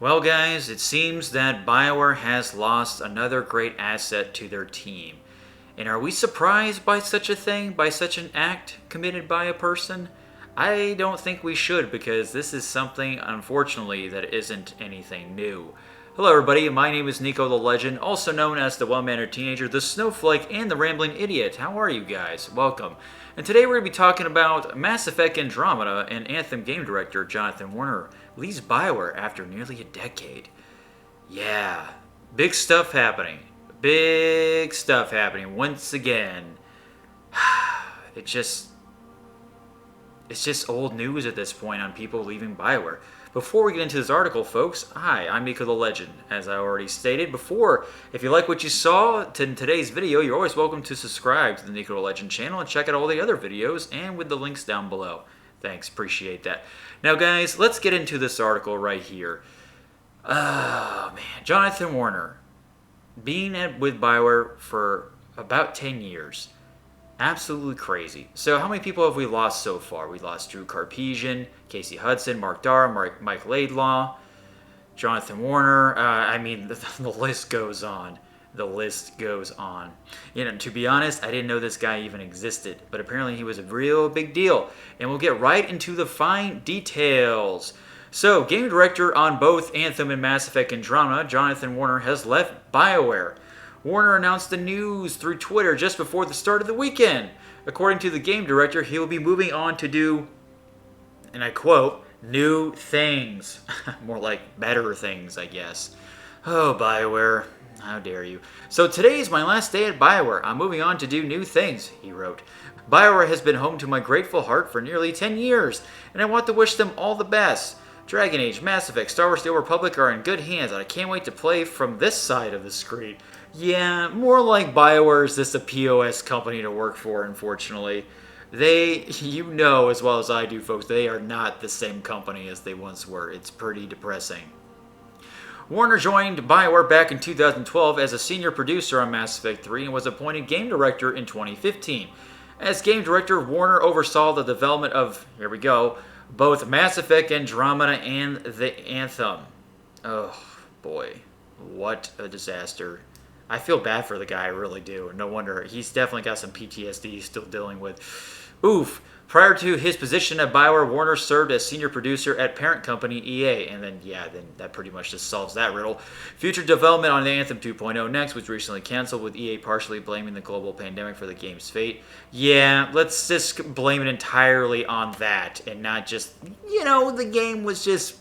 Well, guys, it seems that Bioware has lost another great asset to their team. And are we surprised by such a thing, by such an act committed by a person? I don't think we should, because this is something, unfortunately, that isn't anything new. Hello, everybody. My name is NikoTheLegend, also known as the Well-Mannered Teenager, the Snowflake, and the Rambling Idiot. How are you guys? Welcome. And today we're going to be talking about Mass Effect Andromeda and Anthem game director Jonathan Warner leaves Bioware after nearly a decade. Yeah, big stuff happening. Big stuff happening once again. It's just old news at this point on people leaving Bioware. Before we get into this article, folks, hi, I'm NikoTheLegend. As I already stated before, if you like what you saw in today's video, you're always welcome to subscribe to the NikoTheLegend channel and check out all the other videos and with the links down below. Thanks, appreciate that. Now, guys, let's get into this article right here. Oh, man. Jonathan Warner, being with Bioware for about 10 years. Absolutely crazy. So how many people have we lost so far? We lost Drew Karpyshyn, Casey Hudson, Mark Darr, Mike Laidlaw, Jonathan Warner. The list goes on. The list goes on. You know, to be honest, I didn't know this guy even existed, but apparently he was a real big deal. And we'll get right into the fine details. So, game director on both Anthem and Mass Effect Andromeda, Jonathan Warner has left Bioware. Warner announced the news through Twitter just before the start of the weekend. According to the game director, he will be moving on to do, and I quote, new things. More like better things, I guess. Oh, Bioware. How dare you. So today is my last day at Bioware. I'm moving on to do new things, he wrote. Bioware has been home to my grateful heart for nearly 10 years, and I want to wish them all the best. Dragon Age, Mass Effect, Star Wars The Old Republic are in good hands, and I can't wait to play from this side of the screen. Yeah, more like Bioware is just a POS company to work for, unfortunately. You know as well as I do, folks, they are not the same company as they once were. It's pretty depressing. Warner joined Bioware back in 2012 as a senior producer on Mass Effect 3 and was appointed game director in 2015. As game director, Warner oversaw the development of, here we go, both Mass Effect Andromeda and the Anthem. Oh, boy. What a disaster. I feel bad for the guy, I really do. No wonder. He's definitely got some PTSD he's still dealing with. Oof. Prior to his position at Bioware, Warner served as senior producer at parent company EA. And then that pretty much just solves that riddle. Future development on the Anthem 2.0 next was recently canceled, with EA partially blaming the global pandemic for the game's fate. Yeah, let's just blame it entirely on that and not just, the game was just...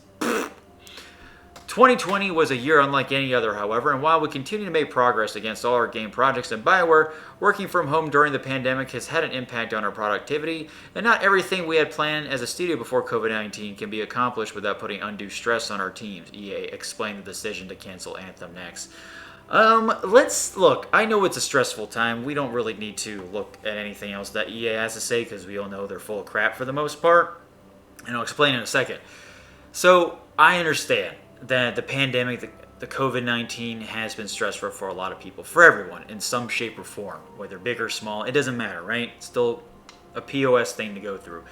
2020 was a year unlike any other, however, and while we continue to make progress against all our game projects in Bioware, working from home during the pandemic has had an impact on our productivity, and not everything we had planned as a studio before COVID-19 can be accomplished without putting undue stress on our teams, EA explained the decision to cancel Anthem next. Let's look. I know it's a stressful time. We don't really need to look at anything else that EA has to say because we all know they're full of crap for the most part, and I'll explain in a second. So, I understand that the pandemic, the COVID-19 has been stressful for a lot of people, for everyone, in some shape or form, whether big or small, it doesn't matter, right? It's still a POS thing to go through.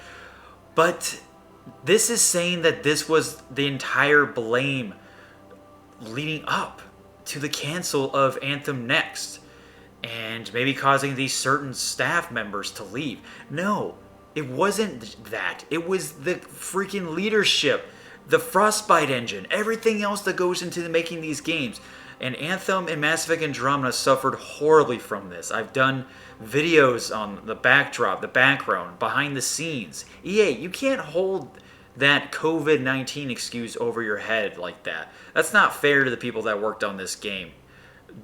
But this is saying that this was the entire blame leading up to the cancel of Anthem Next, and maybe causing these certain staff members to leave. No, it wasn't that. It was the freaking leadership. The Frostbite engine, everything else that goes into making these games. And Anthem and Mass Effect Andromeda suffered horribly from this. I've done videos on the backdrop, the background, behind the scenes. EA, you can't hold that COVID-19 excuse over your head like that. That's not fair to the people that worked on this game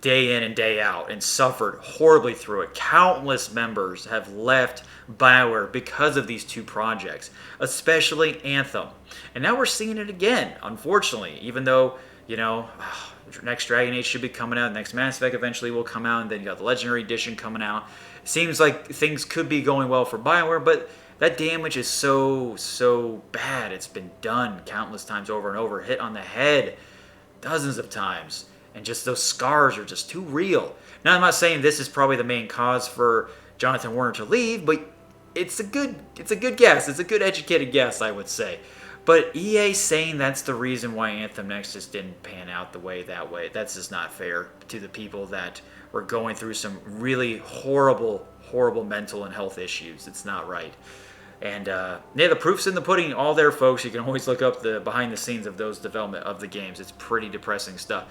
day in and day out and suffered horribly through it. Countless members have left Bioware because of these two projects, especially Anthem. And now we're seeing it again, unfortunately, even though, next Dragon Age should be coming out, next Mass Effect eventually will come out, and then you got the Legendary Edition coming out. It seems like things could be going well for Bioware, but that damage is so bad. It's been done countless times over and over, hit on the head dozens of times. And just those scars are just too real. Now, I'm not saying this is probably the main cause for Jonathan Warner to leave, but it's a good guess. It's a good educated guess, I would say. But EA saying that's the reason why Anthem Next just didn't pan out that way, that's just not fair to the people that were going through some really horrible, horrible mental and health issues. It's not right. And yeah, the proof's in the pudding. All there, folks. You can always look up the behind the scenes of those development of the games. It's pretty depressing stuff.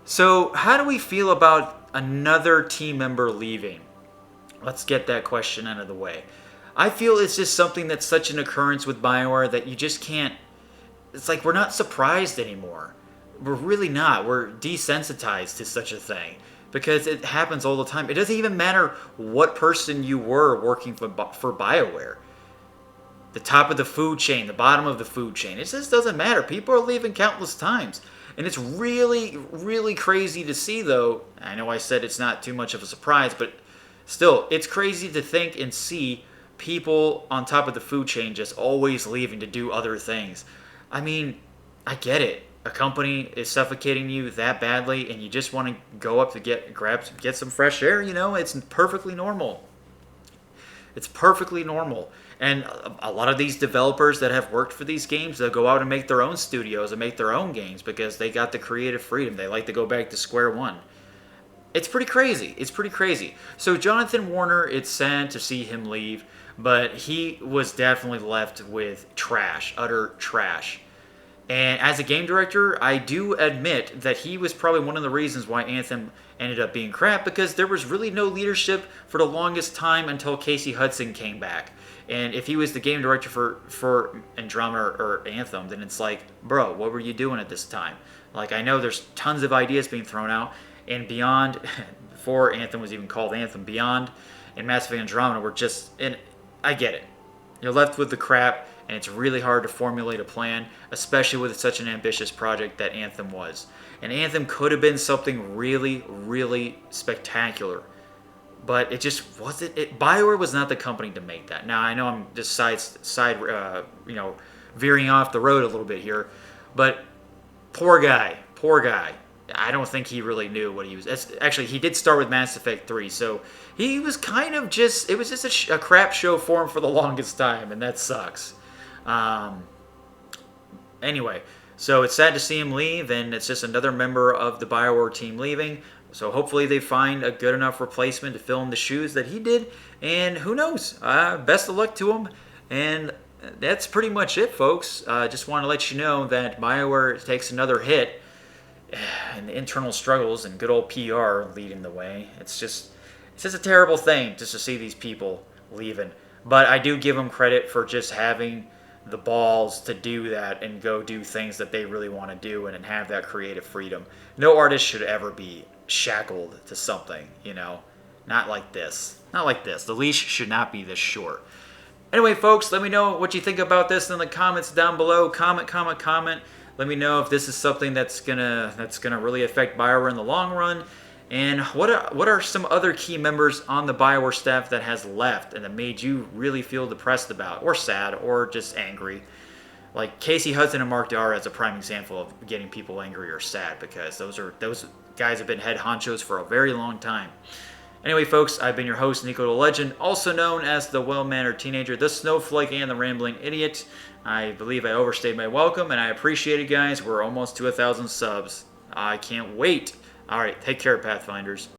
So how do we feel about another team member leaving? Let's get that question out of the way. I feel it's just something that's such an occurrence with Bioware that you just can't... It's like we're not surprised anymore. We're really not. We're desensitized to such a thing because it happens all the time. It doesn't even matter what person you were working for Bioware. The top of the food chain, the bottom of the food chain. It just doesn't matter. People are leaving countless times. And it's really, really crazy to see, though. I know I said it's not too much of a surprise, but still, it's crazy to think and see people on top of the food chain just always leaving to do other things. I mean, I get it. A company is suffocating you that badly and you just want to go up to get some fresh air, it's perfectly normal. It's perfectly normal. And a lot of these developers that have worked for these games, they'll go out and make their own studios and make their own games because they got the creative freedom. They like to go back to square one. It's pretty crazy. It's pretty crazy. So Jonathan Warner, it's sad to see him leave, but he was definitely left with trash, utter trash. And as a game director, I do admit that he was probably one of the reasons why Anthem ended up being crap, because there was really no leadership for the longest time until Casey Hudson came back. And if he was the game director for Andromeda or Anthem, then it's like, bro, what were you doing at this time? Like, I know there's tons of ideas being thrown out, and Beyond, before Anthem was even called Anthem, Beyond and Mass Effect Andromeda were just, and I get it. You're left with the crap, and it's really hard to formulate a plan, especially with such an ambitious project that Anthem was. And Anthem could have been something really, really spectacular, but it just wasn't. Bioware was not the company to make that. Now I know I'm just veering off the road a little bit here, but poor guy. I don't think he really knew what he was. Actually, he did start with Mass Effect 3, so he was kind of just... It was just a crap show for him for the longest time, and that sucks. Anyway, so it's sad to see him leave, and it's just another member of the Bioware team leaving. So hopefully they find a good enough replacement to fill in the shoes that he did, and who knows? Best of luck to him, and that's pretty much it, folks. Just want to let you know that Bioware takes another hit, and the internal struggles and good old PR leading the way. It's just a terrible thing just to see these people leaving. But I do give them credit for just having the balls to do that and go do things that they really want to do and have that creative freedom. No artist should ever be shackled to something, Not like this. Not like this. The leash should not be this short. Anyway, folks, let me know what you think about this in the comments down below. Comment. Let me know if this is something that's gonna really affect Bioware in the long run, and what are some other key members on the Bioware staff that has left and that made you really feel depressed about, or sad, or just angry. Like Casey Hudson and Mark Dara as a prime example of getting people angry or sad, because those guys have been head honchos for a very long time. Anyway, folks, I've been your host, NikoTheLegend, also known as the well-mannered teenager, the snowflake, and the rambling idiot. I believe I overstayed my welcome, and I appreciate it, guys. We're almost to 1,000 subs. I can't wait. All right, take care, Pathfinders.